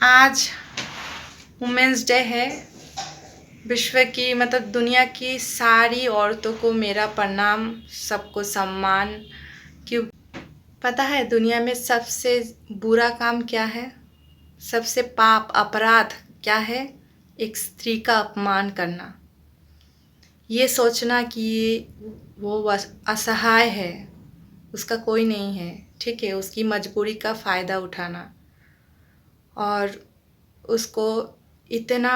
आज women's day है। विश्व की दुनिया की सारी औरतों को मेरा प्रणाम, सबको सम्मान। क्यों पता है दुनिया में सबसे बुरा काम क्या है? सबसे पाप अपराध क्या है? एक स्त्री का अपमान करना, ये सोचना कि वो असहाय है, उसका कोई नहीं है, ठीक है, उसकी मजबूरी का फ़ायदा उठाना और उसको इतना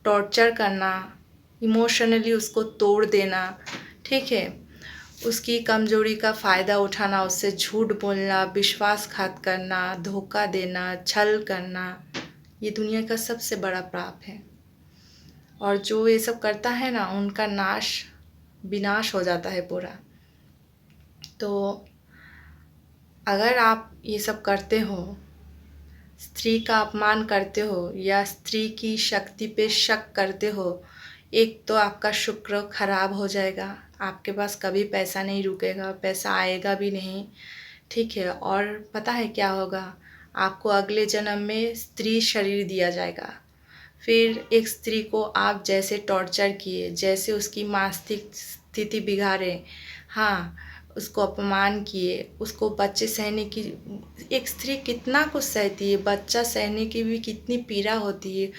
टॉर्चर करना, इमोशनली उसको तोड़ देना, ठीक है, उसकी कमज़ोरी का फ़ायदा उठाना, उससे झूठ बोलना, विश्वासघात करना, धोखा देना, छल करना, ये दुनिया का सबसे बड़ा पाप है। और जो ये सब करता है ना, उनका विनाश हो जाता है पूरा। तो अगर आप ये सब करते हो, स्त्री का अपमान करते हो या स्त्री की शक्ति पे शक करते हो, एक तो आपका शुक्र खराब हो जाएगा, आपके पास कभी पैसा नहीं रुकेगा, पैसा आएगा भी नहीं, ठीक है। और पता है क्या होगा? आपको अगले जन्म में स्त्री शरीर दिया जाएगा। फिर एक स्त्री को आप जैसे टॉर्चर किए, जैसे उसकी मानसिक स्थिति बिगाड़े, हाँ, उसको अपमान किए, उसको बच्चे सहने की, एक स्त्री कितना कुछ सहती है, बच्चा सहने की भी कितनी पीड़ा होती है,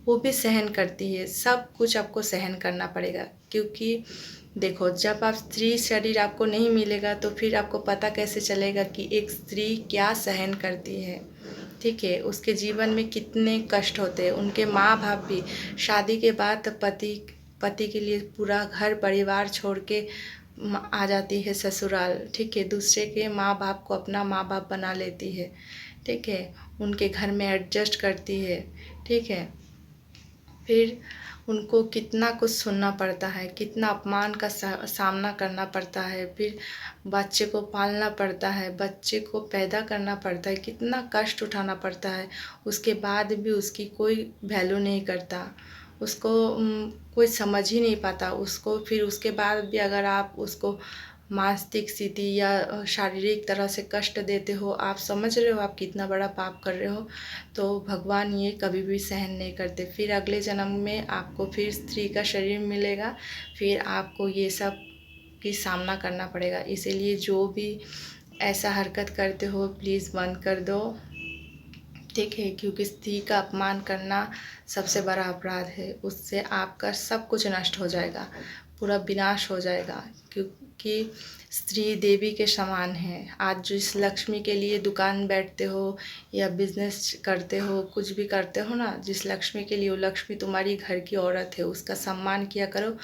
वो भी सहन करती है। सब कुछ आपको सहन करना पड़ेगा, क्योंकि देखो, जब आप स्त्री शरीर आपको नहीं मिलेगा तो फिर आपको पता कैसे चलेगा कि एक स्त्री क्या सहन करती है, ठीक है, उसके जीवन में कितने कष्ट होते हैं। उनके माँ बाप भी शादी के बाद पति के लिए पूरा घर परिवार छोड़ के आ जाती है ससुराल, ठीक है, दूसरे के माँ बाप को अपना माँ बाप बना लेती है, ठीक है, उनके घर में एडजस्ट करती है, ठीक है। फिर उनको कितना कुछ सुनना पड़ता है, कितना अपमान का सामना करना पड़ता है, फिर बच्चे को पालना पड़ता है, बच्चे को पैदा करना पड़ता है, कितना कष्ट उठाना पड़ता है। उसके बाद भी उसकी कोई वैल्यू नहीं करता, उसको कोई समझ ही नहीं पाता उसको। फिर उसके बाद भी अगर आप उसको मानसिक स्थिति या शारीरिक तरह से कष्ट देते हो, आप समझ रहे हो आप कितना बड़ा पाप कर रहे हो। तो भगवान ये कभी भी सहन नहीं करते। फिर अगले जन्म में आपको फिर स्त्री का शरीर मिलेगा, फिर आपको ये सब की सामना करना पड़ेगा। इसीलिए जो भी ऐसा हरकत करते हो प्लीज़ बंद कर दो, ठीक है, क्योंकि स्त्री का अपमान करना सबसे बड़ा अपराध है। उससे आपका सब कुछ नष्ट हो जाएगा, पूरा विनाश हो जाएगा, क्योंकि स्त्री देवी के समान है। आज जिस लक्ष्मी के लिए दुकान बैठते हो या बिजनेस करते हो, कुछ भी करते हो ना, जिस लक्ष्मी के लिए, वो लक्ष्मी तुम्हारी घर की औरत है, उसका सम्मान किया करो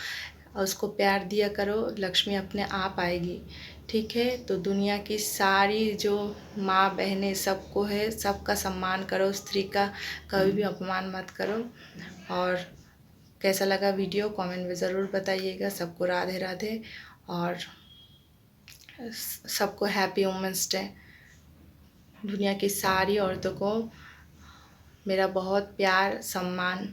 और उसको प्यार दिया करो, लक्ष्मी अपने आप आएगी, ठीक है। तो दुनिया की सारी जो माँ बहनें सबको है, सबका सम्मान करो, स्त्री का कभी भी अपमान मत करो। और कैसा लगा वीडियो कमेंट में ज़रूर बताइएगा। सबको राधे राधे और सबको हैप्पी वुमेंस डे। दुनिया की सारी औरतों को मेरा बहुत प्यार सम्मान।